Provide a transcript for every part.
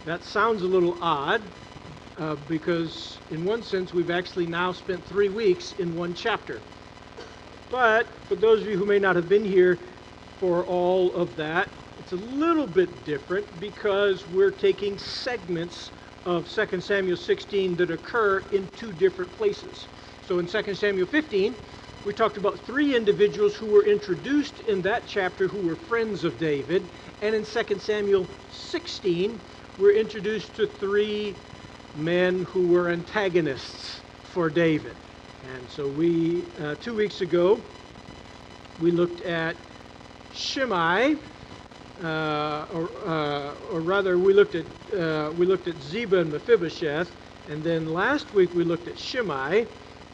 That sounds a little odd because, in one sense, we've actually now spent 3 weeks in one chapter. But for those of you who may not have been here for all of that, it's a little bit different because we're taking segments of 2 Samuel 16 that occur in two different places. So in 2 Samuel 15, we talked about three individuals who were introduced in that chapter who were friends of David. And in 2 Samuel 16, we're introduced to three men who were antagonists for David. And so 2 weeks ago, we looked at Shimei, or rather, we looked at Ziba and Mephibosheth, and then last week we looked at Shimei,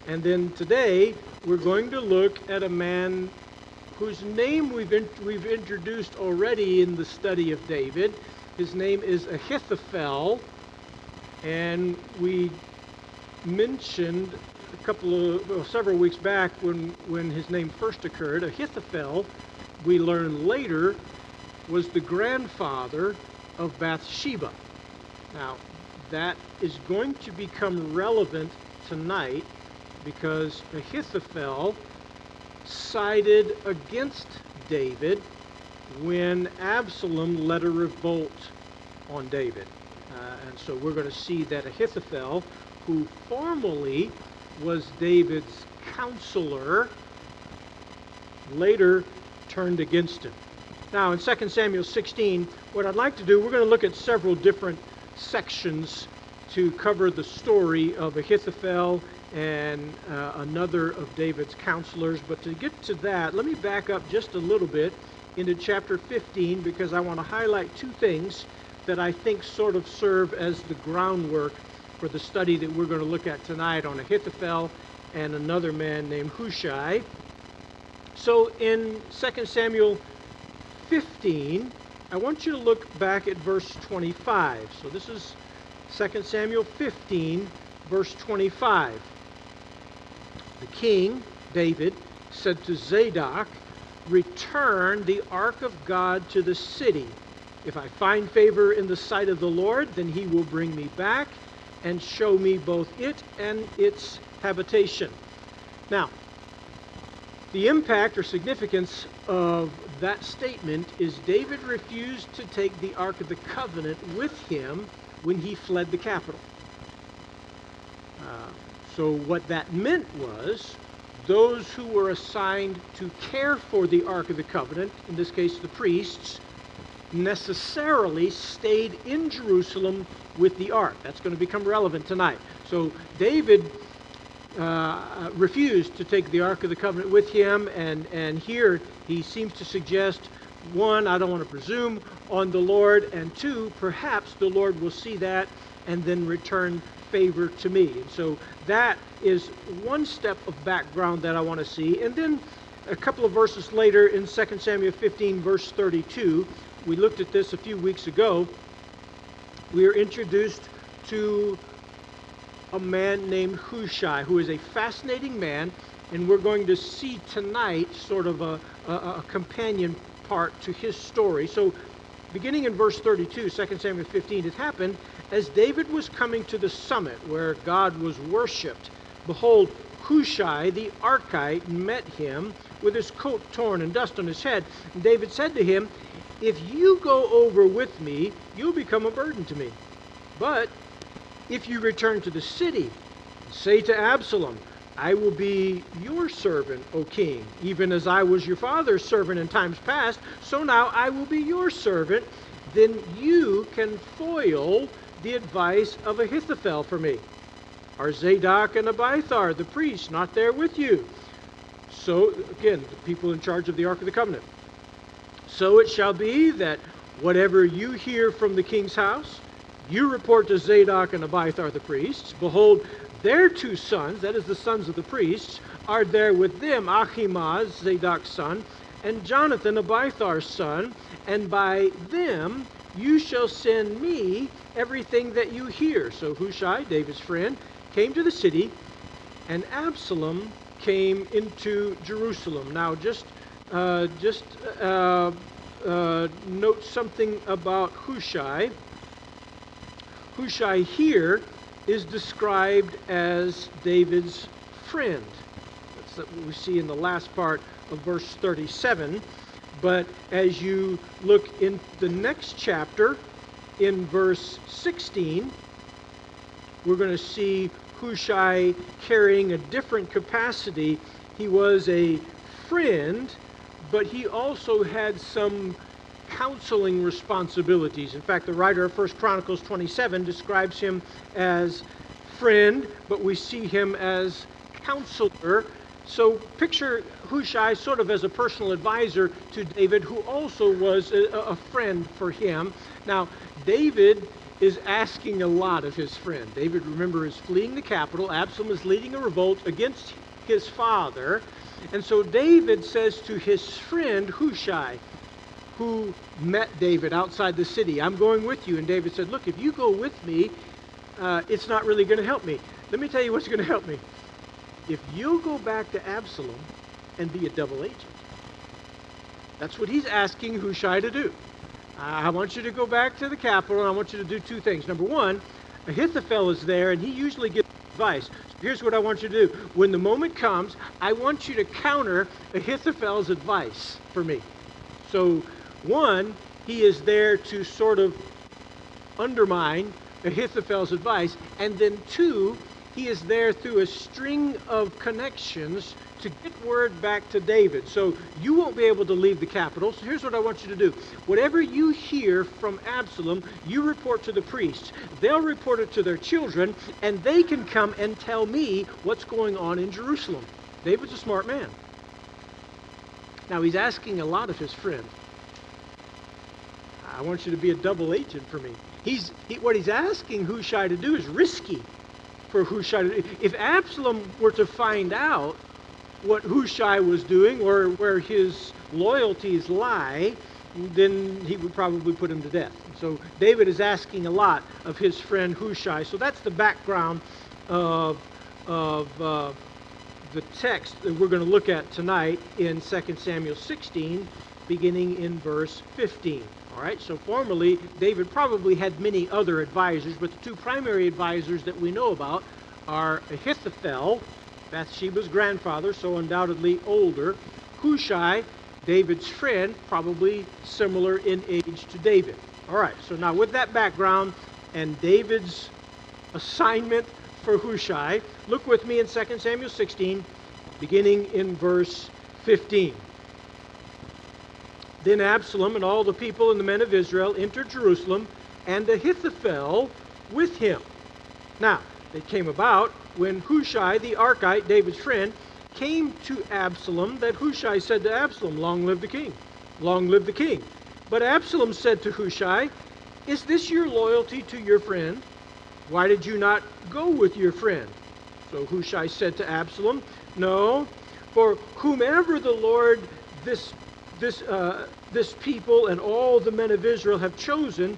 and then today we're going to look at a man whose name we've introduced already in the study of David. His name is Ahithophel, and we mentioned several weeks back when his name first occurred. Ahithophel, we learned later, was the grandfather of Bathsheba. Now, that is going to become relevant tonight because Ahithophel sided against David when Absalom led a revolt on David. And so we're going to see that Ahithophel, who formerly was David's counselor, later turned against him. Now, in 2 Samuel 16, what I'd like to do, we're going to look at several different sections to cover the story of Ahithophel and another of David's counselors. But to get to that, let me back up just a little bit into chapter 15 because I want to highlight two things that I think sort of serve as the groundwork for the study that we're going to look at tonight on Ahithophel and another man named Hushai. So in 2 Samuel 15, I want you to look back at verse 25. So this is 2 Samuel 15, verse 25. The king, David, said to Zadok, "Return the ark of God to the city. If I find favor in the sight of the Lord, then he will bring me back and show me both it and its habitation." Now, the impact or significance of that statement is David refused to take the Ark of the Covenant with him when he fled the capital. So what that meant was those who were assigned to care for the Ark of the Covenant, in this case the priests, necessarily stayed in Jerusalem with the ark. That's going to become relevant tonight. So David refused to take the Ark of the Covenant with him, and here he seems to suggest, one, I don't want to presume on the Lord, and two, perhaps the Lord will see that and then return favor to me. And so that is one step of background that I want to see. And then a couple of verses later in 2 Samuel 15, verse 32, we looked at this a few weeks ago. We are introduced to a man named Hushai, who is a fascinating man, and we're going to see tonight sort of a companion part to his story. So beginning in verse 32, 2 Samuel 15, it happened as David was coming to the summit where God was worshipped. Behold, Hushai the Archite met him with his coat torn and dust on his head. And David said to him, "If you go over with me, you'll become a burden to me. But if you return to the city, say to Absalom, I will be your servant, O king, even as I was your father's servant in times past, so now I will be your servant. Then you can foil the advice of Ahithophel for me. Are Zadok and Abiathar, the priests, not there with you?" So, again, the people in charge of the Ark of the Covenant. "So it shall be that whatever you hear from the king's house, you report to Zadok and Abiathar the priests. Behold, their two sons, that is the sons of the priests, are there with them, Ahimaaz, Zadok's son, and Jonathan, Abiathar's son, and by them you shall send me everything that you hear." So Hushai, David's friend, came to the city, and Absalom came into Jerusalem. Now, just note something about Hushai. Hushai here is described as David's friend. That's what we see in the last part of verse 37. But as you look in the next chapter, in verse 16, we're going to see Hushai carrying a different capacity. He was a friend, but he also had some counseling responsibilities. In fact, the writer of 1 Chronicles 27 describes him as friend, but we see him as counselor. So picture Hushai sort of as a personal advisor to David, who also was a friend for him. Now, David is asking a lot of his friend. David, remember, is fleeing the capital. Absalom is leading a revolt against his father. And so David says to his friend Hushai, who met David outside the city, I'm going with you. And David said, look, if you go with me, it's not really going to help me. Let me tell you what's going to help me. If you go back to Absalom and be a double agent. That's what he's asking Hushai to do. I want you to go back to the capital, and I want you to do two things. Number one, Ahithophel is there, and he usually gives advice. So here's what I want you to do. When the moment comes, I want you to counter Ahithophel's advice for me. So, one, he is there to sort of undermine Ahithophel's advice, and then two, he is there through a string of connections to get word back to David. So you won't be able to leave the capital. So here's what I want you to do. Whatever you hear from Absalom, you report to the priests. They'll report it to their children, and they can come and tell me what's going on in Jerusalem. David's a smart man. Now, he's asking a lot of his friend. I want you to be a double agent for me. What he's asking Hushai to do is risky for Hushai to do. If Absalom were to find out what Hushai was doing or where his loyalties lie, then he would probably put him to death. So David is asking a lot of his friend Hushai. So that's the background of the text that we're going to look at tonight in 2 Samuel 16, beginning in verse 15. All right, so formerly, David probably had many other advisors, but the two primary advisors that we know about are Ahithophel, Bathsheba's grandfather, so undoubtedly older. Hushai, David's friend, probably similar in age to David. All right, so now with that background and David's assignment for Hushai, look with me in 2 Samuel 16, beginning in verse 15. Then Absalom and all the people and the men of Israel entered Jerusalem, and Ahithophel with him. Now, it came about when Hushai the Archite, David's friend, came to Absalom, that Hushai said to Absalom, "Long live the king! Long live the king!" But Absalom said to Hushai, "Is this your loyalty to your friend? Why did you not go with your friend?" So Hushai said to Absalom, "No, for whomever the Lord this people and all the men of Israel have chosen,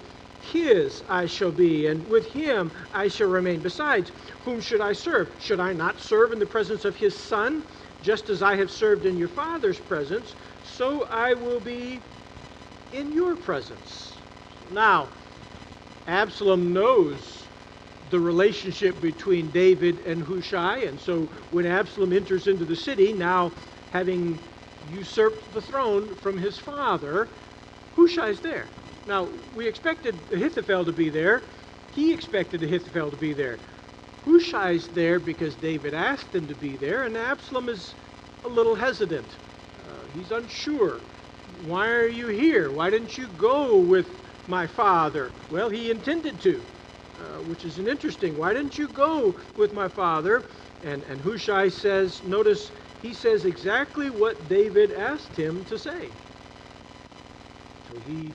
his I shall be, and with him I shall remain. Besides, whom should I serve? Should I not serve in the presence of his son? Just as I have served in your father's presence, so I will be in your presence." Now, Absalom knows the relationship between David and Hushai, and so when Absalom enters into the city, now having usurped the throne from his father, Hushai's there. Now, we expected Ahithophel to be there. He expected Ahithophel to be there. Hushai's there because David asked him to be there, and Absalom is a little hesitant. He's unsure. Why are you here? Why didn't you go with my father? Well, he intended to, which is an interesting. Why didn't you go with my father? And Hushai says, notice, he says exactly what David asked him to say. So he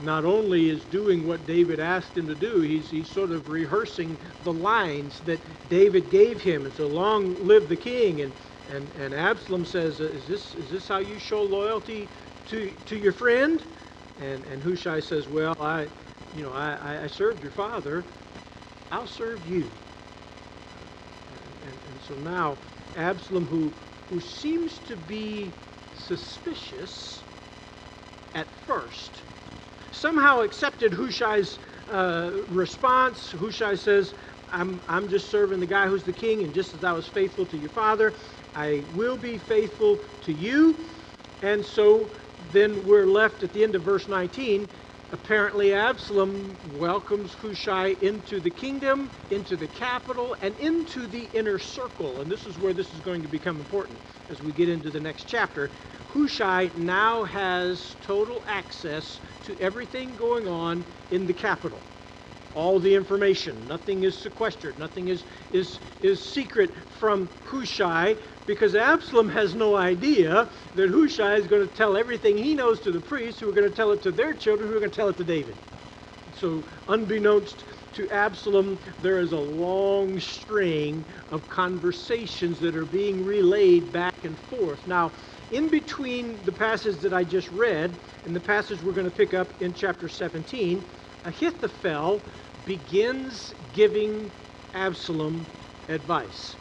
not only is doing what David asked him to do, he's sort of rehearsing the lines that David gave him. And so, "Long live the king." And Absalom says, is this how you show loyalty to your friend? And Hushai says, "Well, I served your father. I'll serve you." And so now Absalom, who seems to be suspicious at first, somehow accepted Hushai's response. Hushai says, I'm just serving the guy who's the king, and just as I was faithful to your father, I will be faithful to you. And so then we're left at the end of verse 19. Apparently Absalom welcomes Hushai into the kingdom, into the capital, and into the inner circle. And this is where this is going to become important as we get into the next chapter. Hushai now has total access to everything going on in the capital. All the information. Nothing is sequestered. Nothing is secret from Hushai, because Absalom has no idea that Hushai is going to tell everything he knows to the priests, who are going to tell it to their children, who are going to tell it to David. So unbeknownst to Absalom, there is a long string of conversations that are being relayed back and forth. Now, in between the passage that I just read and the passage we're going to pick up in chapter 17, Ahithophel begins giving Absalom advice.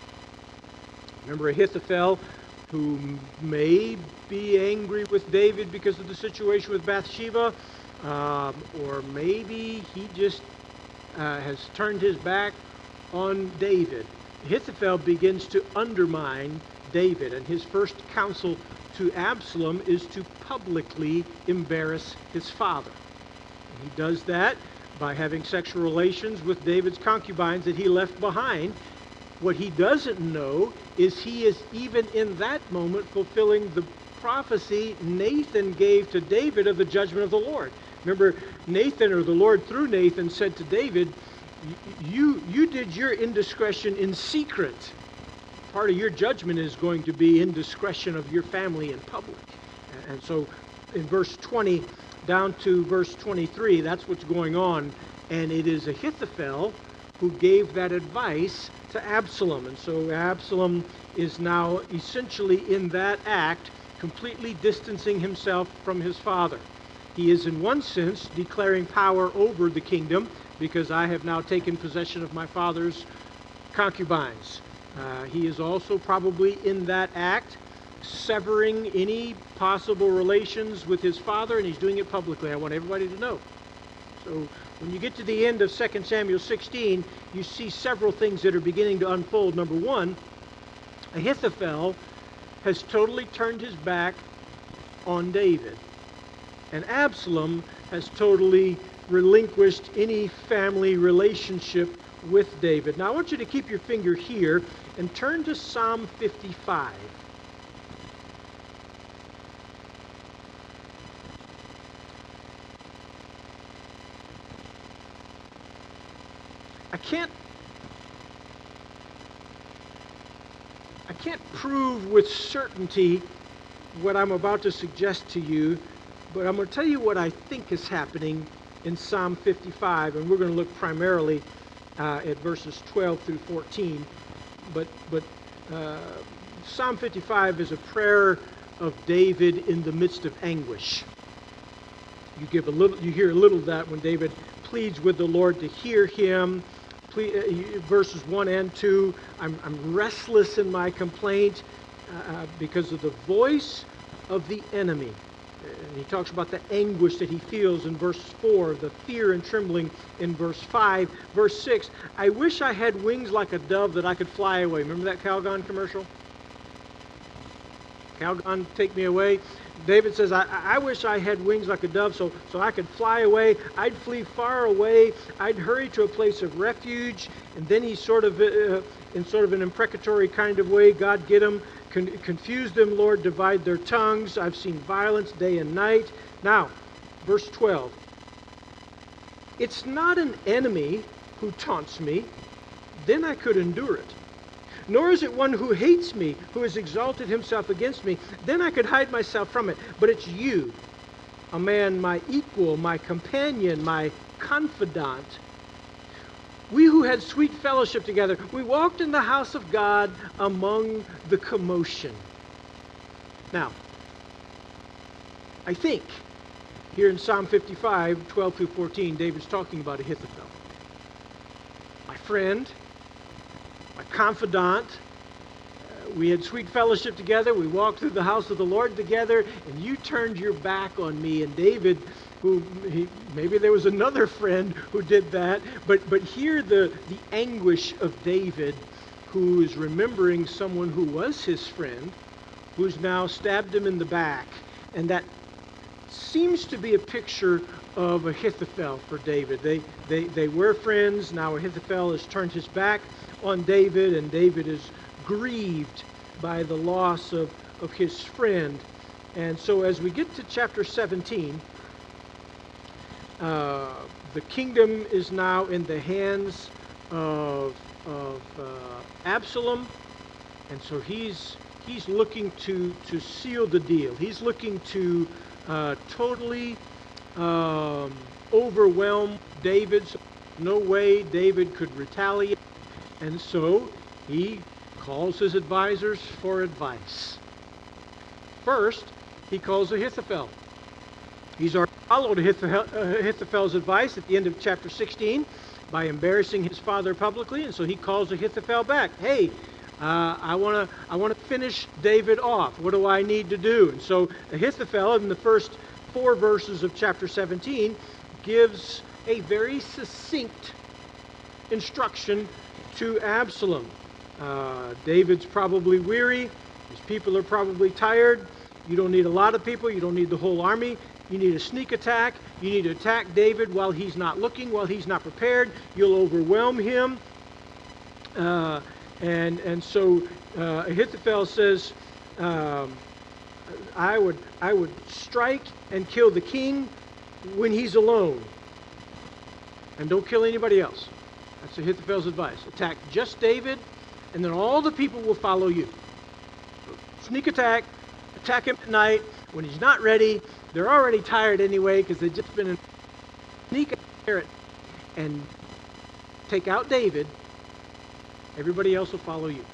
Remember Ahithophel, who may be angry with David because of the situation with Bathsheba, or maybe he just has turned his back on David. Ahithophel begins to undermine David, and his first counsel to Absalom is to publicly embarrass his father. And he does that by having sexual relations with David's concubines that he left behind. What he doesn't know is he is even in that moment fulfilling the prophecy Nathan gave to David of the judgment of the Lord. Remember, Nathan, or the Lord through Nathan, said to David, you did your indiscretion in secret. Part of your judgment is going to be indiscretion of your family in public. And so in verse 20 down to verse 23, that's what's going on. And it is Ahithophel who gave that advice to Absalom. And so Absalom is now essentially in that act completely distancing himself from his father. He is in one sense declaring power over the kingdom, because I have now taken possession of my father's concubines. He is also probably in that act severing any possible relations with his father, and he's doing it publicly. I want everybody to know. So when you get to the end of 2 Samuel 16, you see several things that are beginning to unfold. Number one, Ahithophel has totally turned his back on David, and Absalom has totally relinquished any family relationship with David. Now I want you to keep your finger here and turn to Psalm 55. I can't prove with certainty what I'm about to suggest to you, but I'm going to tell you what I think is happening in Psalm 55, and we're going to look primarily at verses 12 through 14. But Psalm 55 is a prayer of David in the midst of anguish. You hear a little of that when David pleads with the Lord to hear him. Verses 1 and 2, I'm restless in my complaint because of the voice of the enemy. And he talks about the anguish that he feels in verse 4, the fear and trembling in verse 5. Verse 6, I wish I had wings like a dove that I could fly away. Remember that Calgon commercial? Calgon, take me away. David says, I wish I had wings like a dove so I could fly away. I'd flee far away. I'd hurry to a place of refuge. And then he sort of, in sort of an imprecatory kind of way, God, get them, confuse them, Lord, divide their tongues. I've seen violence day and night. Now, verse 12. It's not an enemy who taunts me, then I could endure it. Nor is it one who hates me, who has exalted himself against me. Then I could hide myself from it. But it's you, a man, my equal, my companion, my confidant. We who had sweet fellowship together, we walked in the house of God among the commotion. Now, I think here in Psalm 55, 12 through 14, David's talking about Ahithophel. My friend, my confidant, we had sweet fellowship together, we walked through the house of the Lord together, and you turned your back on me. And David maybe there was another friend who did that, but here the anguish of David, who is remembering someone who was his friend, who's now stabbed him in the back. And that seems to be a picture of Ahithophel for David. They were friends. Now Ahithophel has turned his back on David, and David is grieved by the loss of his friend. And so as we get to chapter 17, the kingdom is now in the hands of Absalom, and so he's looking to seal the deal. He's looking to totally overwhelm David. So no way David could retaliate, and so he calls his advisors for advice. First, he calls Ahithophel. He's already followed Ahithophel's advice at the end of chapter 16 by embarrassing his father publicly, and so he calls Ahithophel back. Hey, I want to finish David off. What do I need to do? And so Ahithophel, in the first 4 verses of chapter 17, gives a very succinct instruction to Absalom. David's probably weary. His people are probably tired. You don't need a lot of people. You don't need the whole army. You need a sneak attack. You need to attack David while he's not looking, while he's not prepared. You'll overwhelm him. And so Ahithophel says, I would strike and kill the king when he's alone, and don't kill anybody else. That's Ahithophel's advice. Attack just David, and then all the people will follow you. So sneak attack him at night when he's not ready. They're already tired anyway because they've just been in sneak attack and take out David. Everybody else will follow you.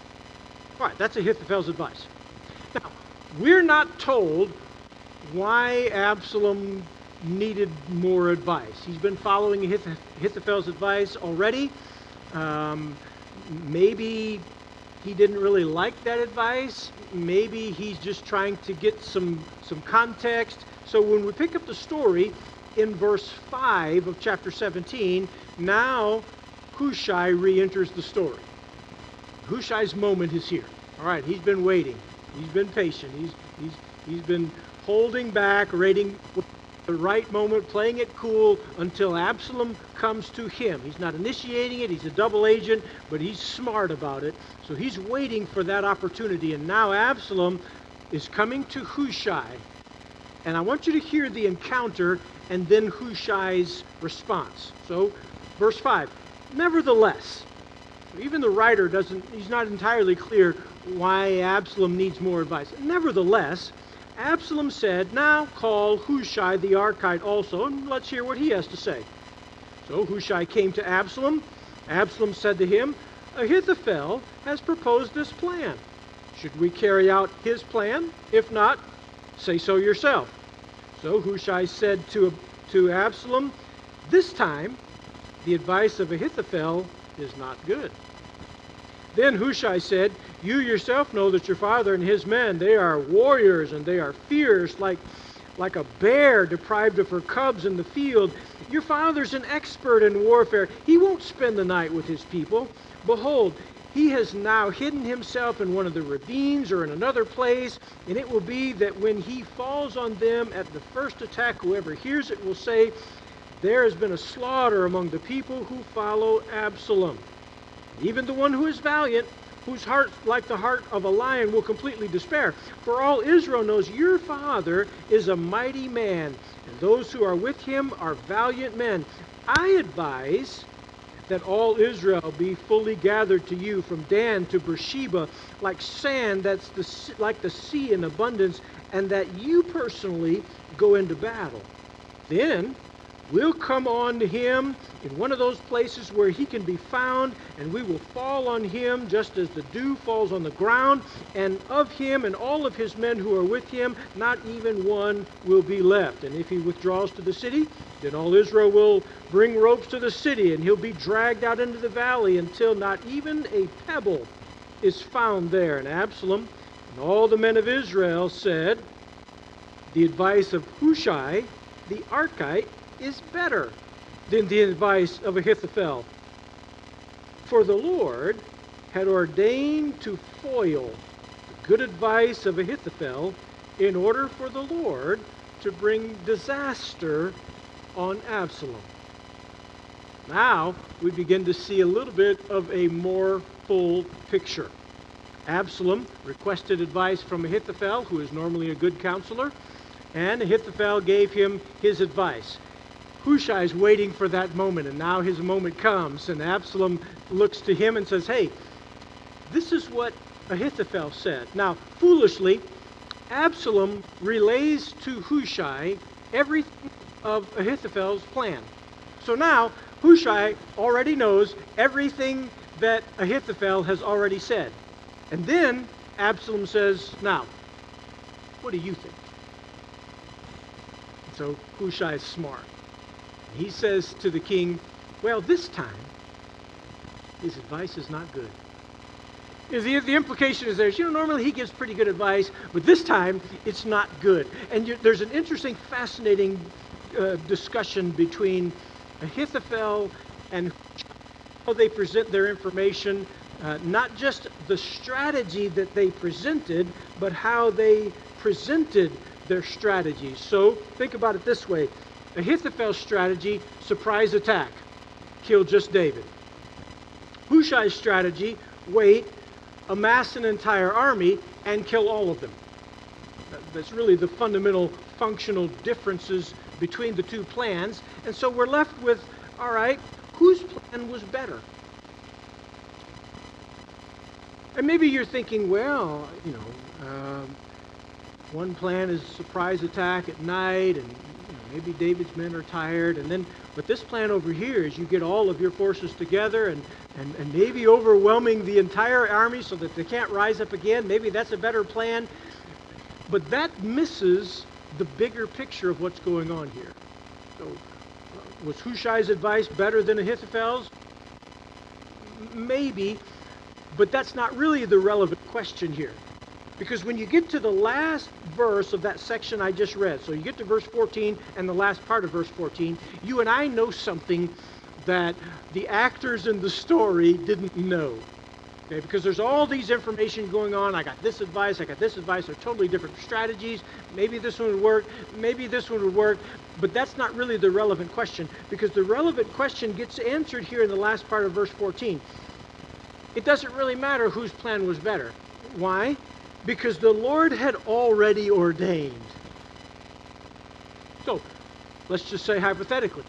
All right, that's Ahithophel's advice. Now, we're not told why Absalom needed more advice. He's been following Ahithophel's advice already. Maybe he didn't really like that advice. Maybe he's just trying to get some context. So when we pick up the story in verse 5 of chapter 17, now Hushai re-enters the story. Hushai's moment is here. All right, he's been waiting. He's been patient. He's been holding back, waiting the right moment, playing it cool until Absalom comes to him. He's not initiating it. He's a double agent, but he's smart about it. So he's waiting for that opportunity. And now Absalom is coming to Hushai. And I want you to hear the encounter and then Hushai's response. So, verse 5. Nevertheless, even the writer he's not entirely clear why Absalom needs more advice. Nevertheless, Absalom said, now call Hushai the Archite also, and let's hear what he has to say. So Hushai came to Absalom. Absalom said to him, Ahithophel has proposed this plan. Should we carry out his plan? If not, say so yourself. So Hushai said to Absalom, this time the advice of Ahithophel is not good. Then Hushai said, you yourself know that your father and his men, they are warriors and they are fierce like a bear deprived of her cubs in the field. Your father's an expert in warfare. He won't spend the night with his people. Behold, he has now hidden himself in one of the ravines or in another place, and it will be that when he falls on them at the first attack, whoever hears it will say, there has been a slaughter among the people who follow Absalom. Even the one who is valiant, whose heart, like the heart of a lion, will completely despair. For all Israel knows your father is a mighty man, and those who are with him are valiant men. I advise that all Israel be fully gathered to you from Dan to Beersheba, like sand that's like the sea in abundance, and that you personally go into battle. Then we'll come on to him in one of those places where he can be found, and we will fall on him just as the dew falls on the ground, and of him and all of his men who are with him, not even one will be left. And if he withdraws to the city, then all Israel will bring ropes to the city, and he'll be dragged out into the valley until not even a pebble is found there. And Absalom and all the men of Israel said, the advice of Hushai the Archite is better than the advice of Ahithophel. For the Lord had ordained to foil the good advice of Ahithophel in order for the Lord to bring disaster on Absalom. Now we begin to see a little bit of a more full picture. Absalom requested advice from Ahithophel, who is normally a good counselor, and Ahithophel gave him his advice. Hushai is waiting for that moment, and now his moment comes, and Absalom looks to him and says, hey, this is what Ahithophel said. Now, foolishly, Absalom relays to Hushai everything of Ahithophel's plan. So now, Hushai already knows everything that Ahithophel has already said. And then Absalom says, now, what do you think? So Hushai is smart. He says to the king, well, this time, his advice is not good. The implication is normally he gives pretty good advice, but this time it's not good. And there's an interesting, fascinating discussion between Ahithophel and how they present their information, not just the strategy that they presented, but how they presented their strategies. So think about it this way. Ahithophel's strategy, surprise attack, kill just David. Hushai's strategy, wait, amass an entire army, and kill all of them. That's really the fundamental functional differences between the two plans. And so we're left with, all right, whose plan was better? And maybe you're thinking, well, one plan is surprise attack at night, and maybe David's men are tired, but this plan over here is you get all of your forces together and maybe overwhelming the entire army so that they can't rise up again. Maybe that's a better plan. But that misses the bigger picture of what's going on here. So, was Hushai's advice better than Ahithophel's? Maybe, but that's not really the relevant question here. Because when you get to the last verse of that section I just read, so you get to verse 14 and the last part of verse 14, you and I know something that the actors in the story didn't know. Okay, because there's all these information going on. I got this advice, they're totally different strategies. Maybe this one would work, maybe this one would work, but that's not really the relevant question, because the relevant question gets answered here in the last part of verse 14. It doesn't really matter whose plan was better. Why? Because the Lord had already ordained. So, let's just say hypothetically,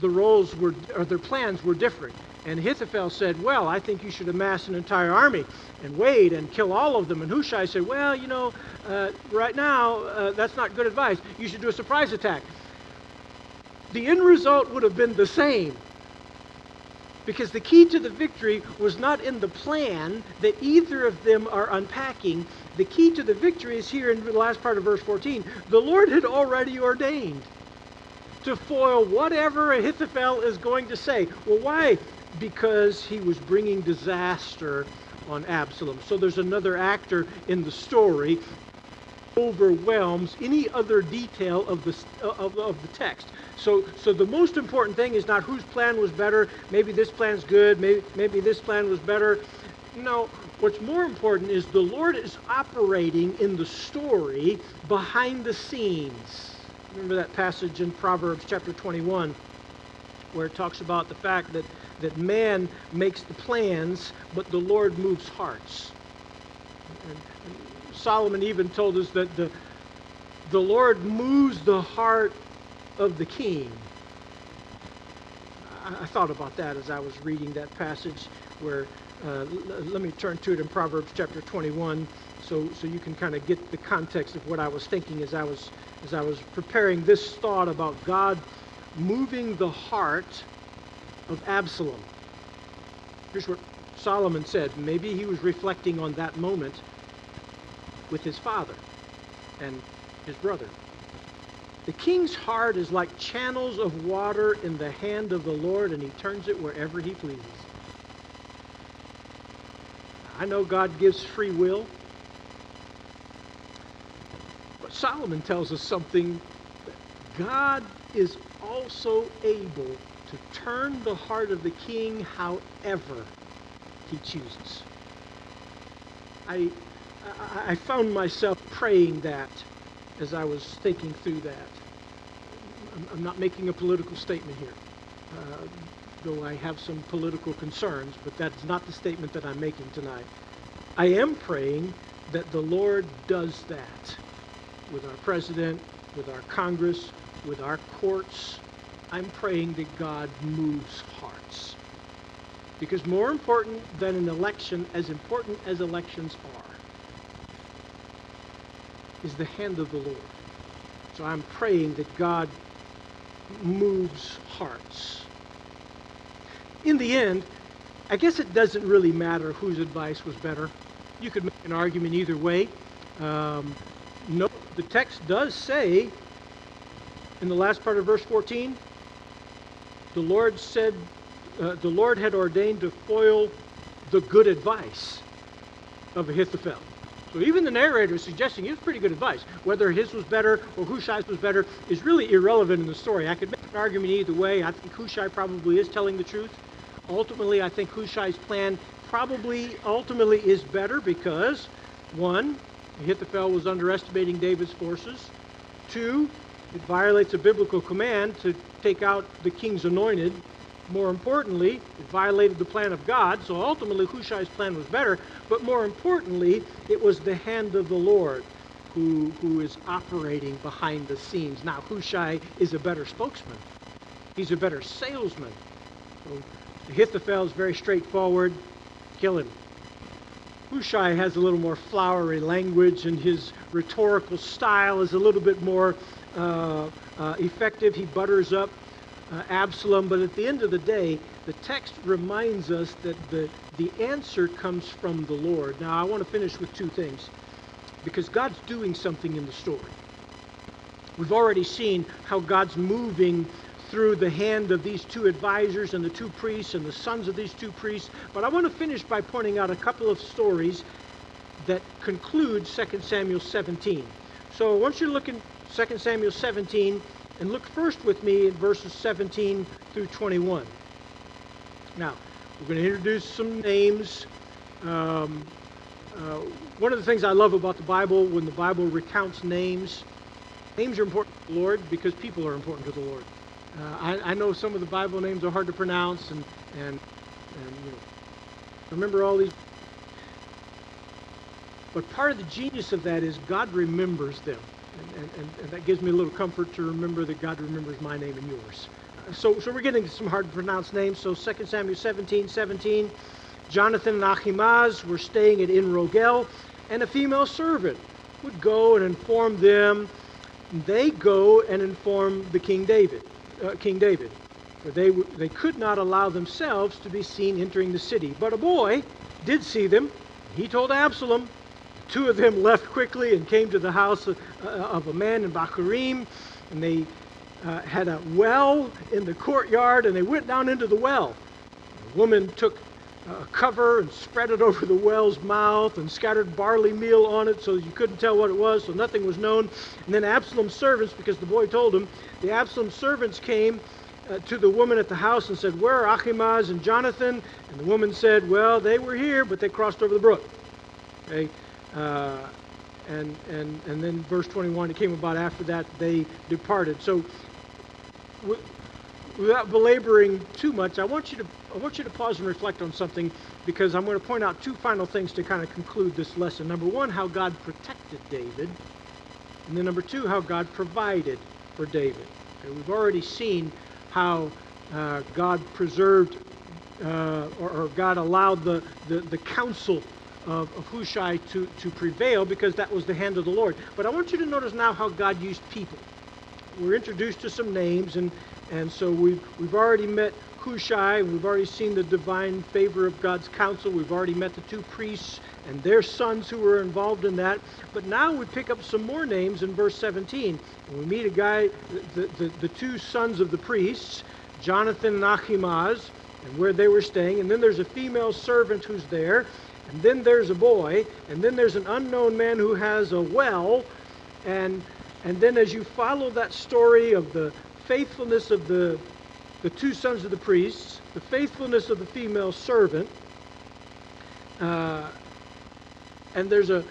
their plans were different. And Ahithophel said, well, I think you should amass an entire army and wait and kill all of them. And Hushai said, well, right now, that's not good advice. You should do a surprise attack. The end result would have been the same. Because the key to the victory was not in the plan that either of them are unpacking. The key to the victory is here in the last part of verse 14. The Lord had already ordained to foil whatever Ahithophel is going to say. Well, why? Because he was bringing disaster on Absalom. So there's another actor in the story overwhelms any other detail of the text. So the most important thing is not whose plan was better. Maybe this plan's good. Maybe this plan was better. No, what's more important is the Lord is operating in the story behind the scenes. Remember that passage in Proverbs chapter 21 where it talks about the fact that man makes the plans, but the Lord moves hearts. And Solomon even told us that the Lord moves the heart of the king. I thought about that as I was reading that passage where, let me turn to it in Proverbs chapter 21 so you can kind of get the context of what I was thinking as I was preparing this thought about God moving the heart of Absalom. Here's what Solomon said. Maybe he was reflecting on that moment with his father and his brother. The king's heart is like channels of water in the hand of the Lord, and he turns it wherever he pleases. I know God gives free will, but Solomon tells us something God is also able to turn the heart of the king however he chooses. I found myself praying that as I was thinking through that. I'm not making a political statement here, though I have some political concerns, but that's not the statement that I'm making tonight. I am praying that the Lord does that with our president, with our Congress, with our courts. I'm praying that God moves hearts. Because more important than an election, as important as elections are, is the hand of the Lord. So I'm praying that God moves hearts. In the end, I guess it doesn't really matter whose advice was better. You could make an argument either way. No, the text does say in the last part of verse 14, the Lord said, the Lord had ordained to foil the good advice of Ahithophel. So even the narrator is suggesting it was pretty good advice. Whether his was better or Hushai's was better is really irrelevant in the story. I could make an argument either way. I think Hushai probably is telling the truth. Ultimately, I think Hushai's plan probably ultimately is better because, one, Ahithophel was underestimating David's forces. Two, it violates a biblical command to take out the king's anointed. More importantly, it violated the plan of God, so ultimately Hushai's plan was better, but more importantly, it was the hand of the Lord who is operating behind the scenes. Now, Hushai is a better spokesman. He's a better salesman. So Ahithophel is very straightforward. Kill him. Hushai has a little more flowery language, and his rhetorical style is a little bit more effective. He butters up Absalom, but at the end of the day, the text reminds us that the answer comes from the Lord. Now, I want to finish with two things, because God's doing something in the story. We've already seen how God's moving through the hand of these two advisors and the two priests and the sons of these two priests, but I want to finish by pointing out a couple of stories that conclude 2 Samuel 17. So I want you to look in 2 Samuel 17 and look first with me at verses 17 through 21. Now, we're going to introduce some names. One of the things I love about the Bible, when the Bible recounts names are important to the Lord because people are important to the Lord. I know some of the Bible names are hard to pronounce, and you know, remember all these. But part of the genius of that is God remembers them. And that gives me a little comfort to remember that God remembers my name and yours. So we're getting some hard to pronounce names. So 2 Samuel 17, Jonathan and Ahimaaz were staying at En Rogel, and a female servant would go and inform them. They go and inform the King David. For they could not allow themselves to be seen entering the city. But a boy did see them. He told Absalom. Two of them left quickly and came to the house of a man in Bahurim, and they had a well in the courtyard, and they went down into the well. The woman took a cover and spread it over the well's mouth and scattered barley meal on it so you couldn't tell what it was, so nothing was known. And then Absalom's servants, because the boy told them, the Absalom servants came to the woman at the house and said, "Where are Ahimaaz and Jonathan?" And the woman said, "Well, they were here, but they crossed over the brook." Okay. And then verse 21, it came about after that they departed. So without belaboring too much, I want you to pause and reflect on something, because I'm going to point out two final things to kind of conclude this lesson. Number one, how God protected David, and then number two, how God provided for David. Okay, we've already seen how God preserved or God allowed the counsel of Hushai to prevail, because that was the hand of the Lord. But I want you to notice now how God used people. We're introduced to some names, and so we've already met Hushai. We've already seen the divine favor of God's counsel. We've already met the two priests and their sons who were involved in that. But now we pick up some more names in verse 17. And we meet a guy, the two sons of the priests, Jonathan and Ahimaaz, and where they were staying. And then there's a female servant who's there. And then there's a boy, and then there's an unknown man who has a well, and And then as you follow that story of the faithfulness of the two sons of the priests, the faithfulness of the female servant, and there's a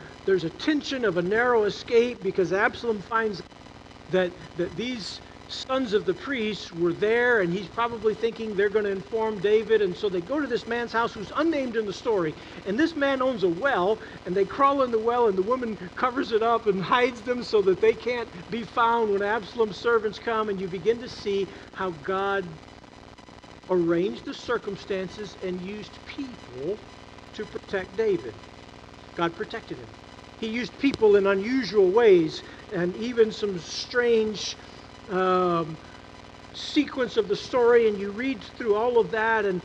tension of a narrow escape because Absalom finds that these sons of the priests were there, and he's probably thinking they're going to inform David, and so they go to this man's house who's unnamed in the story, and this man owns a well, and they crawl in the well, and the woman covers it up and hides them so that they can't be found when Absalom's servants come, and you begin to see how God arranged the circumstances and used people to protect David. God protected him. He used people in unusual ways, and even some strange sequence of the story, and you read through all of that, and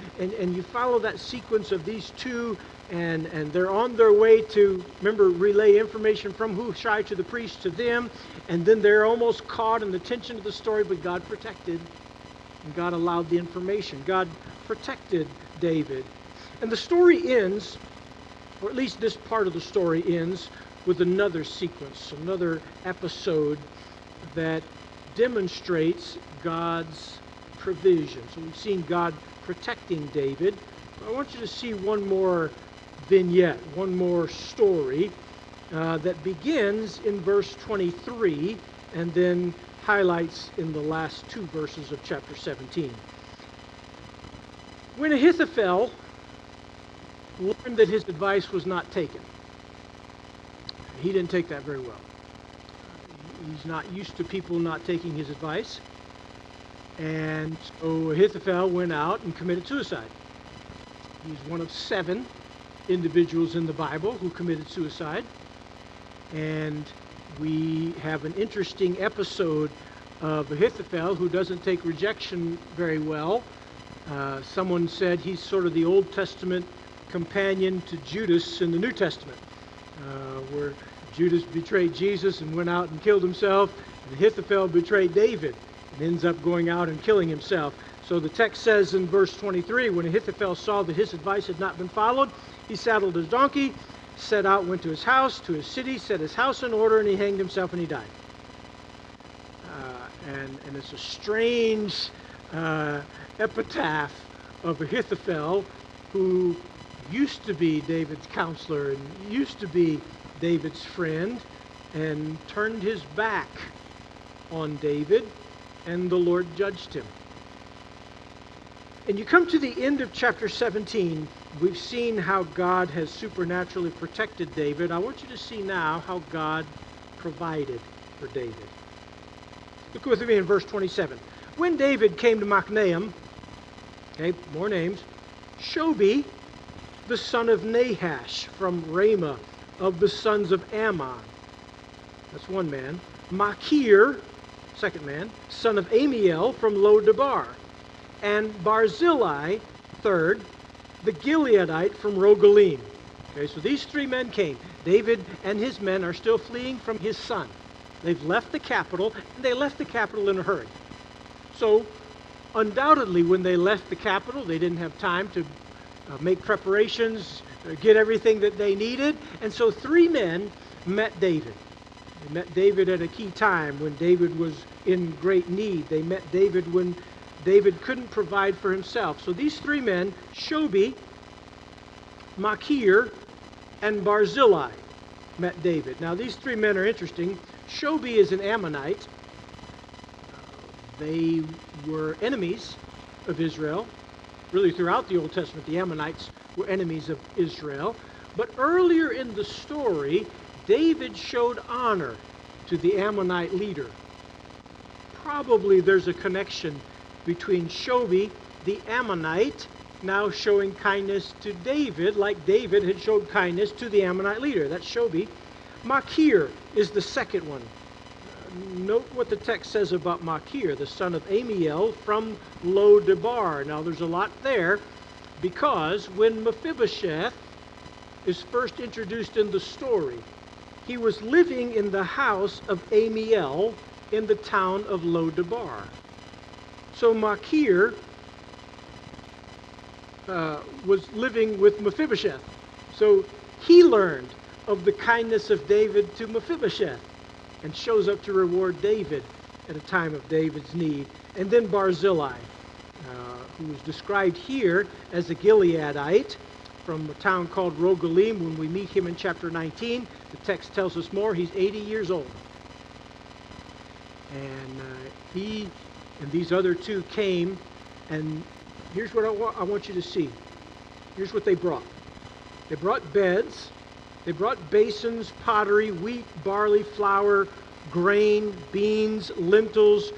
you follow that sequence of these two, and they're on their way to, remember, relay information from Hushai to the priest to them, and then they're almost caught in the tension of the story, but God protected, and God allowed the information. God protected David. And the story ends, or at least this part of the story ends, with another sequence, another episode that demonstrates God's provision. So we've seen God protecting David. I want you to see one more vignette, one more story that begins in verse 23 and then highlights in the last two verses of chapter 17. When Ahithophel learned that his advice was not taken, he didn't take that very well. He's not used to people not taking his advice. And so Ahithophel went out and committed suicide. He's one of 7 individuals in the Bible who committed suicide. And we have an interesting episode of Ahithophel who doesn't take rejection very well. Someone said he's sort of the Old Testament companion to Judas in the New Testament, where Judas betrayed Jesus and went out and killed himself, and Ahithophel betrayed David and ends up going out and killing himself. So the text says in verse 23, when Ahithophel saw that his advice had not been followed, he saddled his donkey, set out, went to his house, to his city, set his house in order, and he hanged himself and he died. And it's a strange epitaph of Ahithophel, who used to be David's counselor and used to be David's friend, and turned his back on David, and the Lord judged him. And you come to the end of chapter 17. We've seen how God has supernaturally protected David. I want you to see now how God provided for David. Look with me in verse 27. When David came to Machnaim, okay, more names, Shobi, the son of Nahash from Ramah, of the sons of Ammon. That's one man. Machir, second man, son of Amiel from Lo-debar. And Barzillai, third, the Gileadite from Rogelim. Okay, so these 3 men came. David and his men are still fleeing from his son. They've left the capital, and they left the capital in a hurry. So, undoubtedly, when they left the capital, they didn't have time to make preparations, get everything that they needed. And so 3 men met David. They met David at a key time when David was in great need. They met David when David couldn't provide for himself. So these 3 men, Shobi, Machir, and Barzillai, met David. Now these 3 men are interesting. Shobi is an Ammonite. They were enemies of Israel. Really, throughout the Old Testament, the Ammonites were enemies of Israel. But earlier in the story, David showed honor to the Ammonite leader. Probably there's a connection between Shobi, the Ammonite, now showing kindness to David, like David had showed kindness to the Ammonite leader. That's Shobi. Machir is the second one. Note what the text says about Machir, the son of Amiel from Lo-debar. Now there's a lot there, because when Mephibosheth is first introduced in the story, he was living in the house of Amiel in the town of Lo-debar. So Machir was living with Mephibosheth. So he learned of the kindness of David to Mephibosheth. and shows up to reward David at a time of David's need. And then Barzillai, who is described here as a Gileadite from a town called Rogelim. When we meet him in chapter 19, the text tells us more. He's 80 years old. And he and these other two came, and here's what I want you to see. Here's what they brought. They brought beds. They brought basins, pottery, wheat, barley, flour, grain, beans, lentils,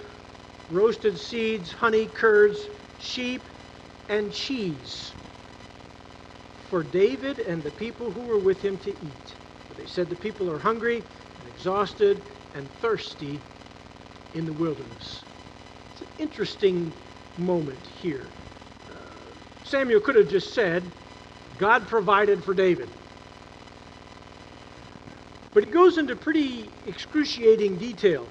roasted seeds, honey, curds, sheep, and cheese for David and the people who were with him to eat. They said the people are hungry and exhausted and thirsty in the wilderness. It's an interesting moment here. Samuel could have just said, God provided for David. But it goes into pretty excruciating detail.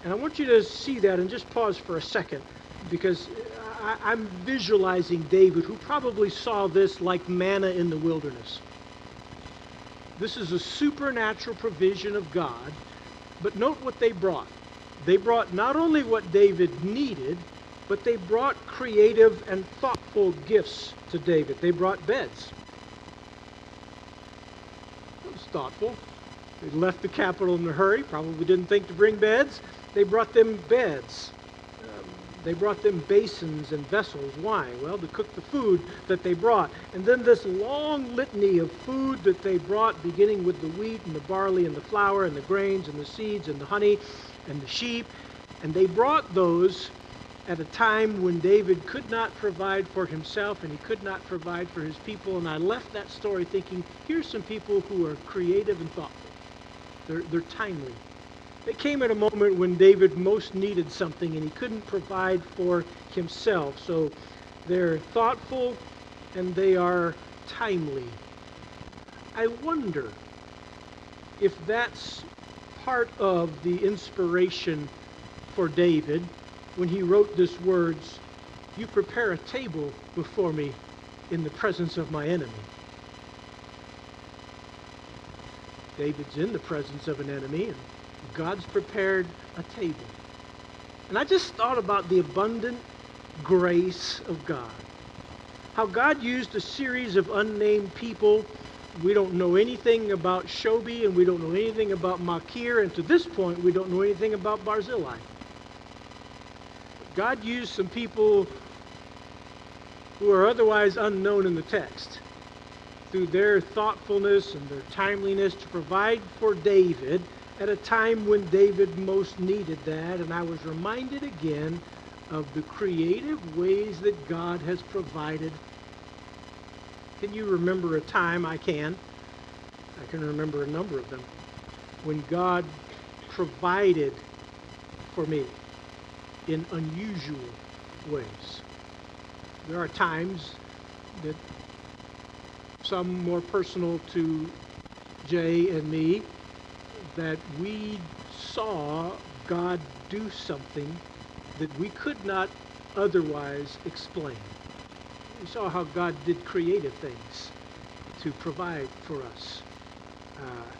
And I want you to see that and just pause for a second, because I'm visualizing David, who probably saw this like manna in the wilderness. This is a supernatural provision of God, but note what they brought. They brought not only what David needed, but they brought creative and thoughtful gifts to David. They brought beds. It was thoughtful. They left the capital in a hurry, probably didn't think to bring beds. They brought them beds. They brought them basins and vessels. Why? Well, to cook the food that they brought. And then this long litany of food that they brought, beginning with the wheat and the barley and the flour and the grains and the seeds and the honey and the sheep. And they brought those at a time when David could not provide for himself and he could not provide for his people. And I left that story thinking, here's some people who are creative and thoughtful. They're timely. They came at a moment when David most needed something and he couldn't provide for himself. So they're thoughtful and they are timely. I wonder if that's part of the inspiration for David when he wrote these words, "You prepare a table before me in the presence of my enemy." David's in the presence of an enemy, and God's prepared a table. And I just thought about the abundant grace of God. How God used a series of unnamed people. We don't know anything about Shobi, and we don't know anything about Machir, and to this point, we don't know anything about Barzillai. God used some people who are otherwise unknown in the text, through their thoughtfulness and their timeliness, to provide for David at a time when David most needed that. And I was reminded again of the creative ways that God has provided. Can you remember a time? I can remember a number of them, when God provided for me in unusual ways. There are times that, some more personal to Jay and me, that we saw God do something that we could not otherwise explain. We saw how God did creative things to provide for us.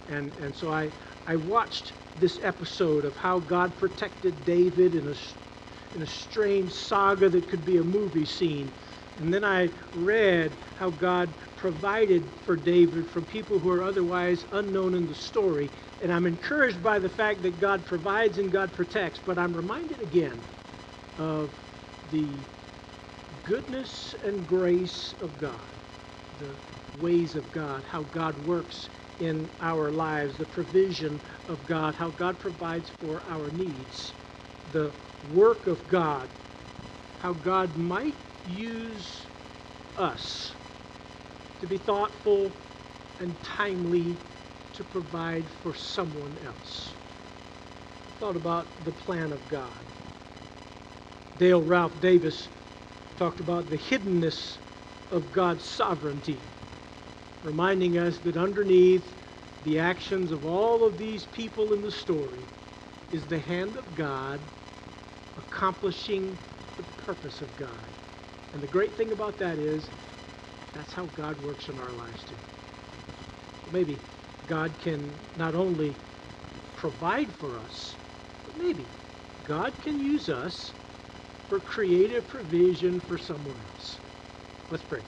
And so I watched this episode of how God protected David in a strange saga that could be a movie scene. And then I read how God provided for David from people who are otherwise unknown in the story. And I'm encouraged by the fact that God provides and God protects, but I'm reminded again of the goodness and grace of God, the ways of God, how God works in our lives, the provision of God, how God provides for our needs, the work of God, how God might use us to be thoughtful and timely to provide for someone else. I thought about the plan of God. Dale Ralph Davis talked about the hiddenness of God's sovereignty, reminding us that underneath the actions of all of these people in the story is the hand of God accomplishing the purpose of God. And the great thing about that is, that's how God works in our lives too. Maybe God can not only provide for us, but maybe God can use us for creative provision for someone else. Let's pray.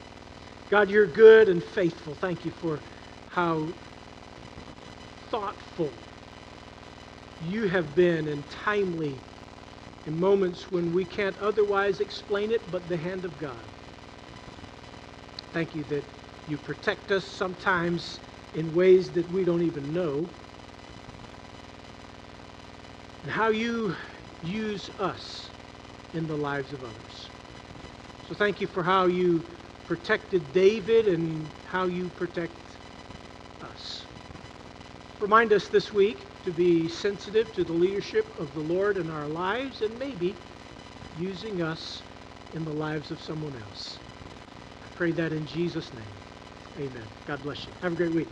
God, you're good and faithful. Thank you for how thoughtful you have been and timely in moments when we can't otherwise explain it but the hand of God. Thank you that you protect us sometimes in ways that we don't even know, and how you use us in the lives of others. So thank you for how you protected David and how you protect us. Remind us this week to be sensitive to the leadership of the Lord in our lives, and maybe using us in the lives of someone else. I pray that in Jesus' name. Amen. God bless you. Have a great week.